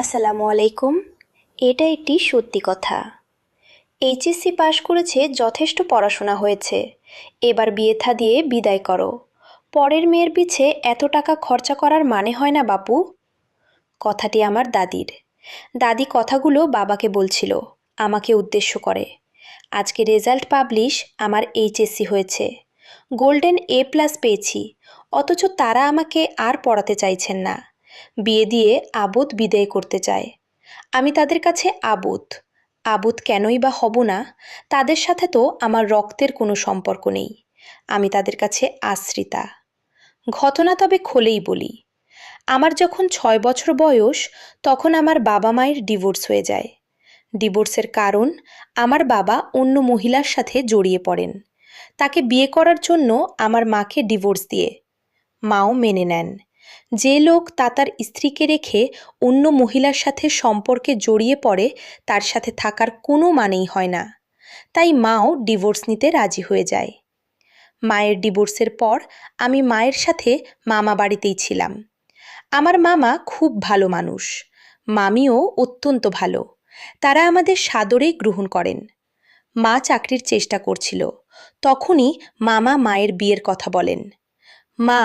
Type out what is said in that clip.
আসসালামু আলাইকুম। এটা একটি সত্যি কথা। এইচএসসি পাশ করেছে, যথেষ্ট পড়াশোনা হয়েছে, এবার বিয়ে থা দিয়ে বিদায় করো। পরের মেয়ের পিছে এত টাকা খরচা করার মানে হয় না বাপু। কথাটি আমার দাদির। দাদি কথাগুলো বাবাকে বলছিল, আমাকে উদ্দেশ্য করে। আজকে রেজাল্ট পাবলিশ, আমার এইচএসসি হয়েছে, গোল্ডেন A+ পেয়েছি, অথচ তারা আমাকে আর পড়াতে চাইছেন না, বিয়ে দিয়ে আবুদ বিদায় করতে চায়। আমি তাদের কাছে আবুদ। আবুদ কেনই বা হব না? তাদের সাথে তো আমার রক্তের কোনো সম্পর্ক নেই। আমি তাদের কাছে আশ্রিতা। ঘটনা তবে খুলেই বলি। আমার যখন 6 বছর বয়স, তখন আমার বাবা মায়ের ডিভোর্স হয়ে যায়। ডিভোর্সের কারণ, আমার বাবা অন্য মহিলার সাথে জড়িয়ে পড়েন। তাকে বিয়ে করার জন্য আমার মাকে ডিভোর্স দিয়ে মাও মেনে নেন। যে লোক তার স্ত্রীকে রেখে অন্য মহিলার সাথে সম্পর্কে জড়িয়ে পড়ে, তার সাথে থাকার কোনো মানেই হয় না। তাই মাও ডিভোর্স নিতে রাজি হয়ে যায়। মায়ের ডিভোর্সের পর আমি মায়ের সাথে মামা বাড়িতেই ছিলাম। আমার মামা খুব ভালো মানুষ, মামিও অত্যন্ত ভালো। তারা আমাদের সাদরে গ্রহণ করেন। মা চাকরির চেষ্টা করছিল, তখনই মামা মায়ের বিয়ের কথা বলেন। মা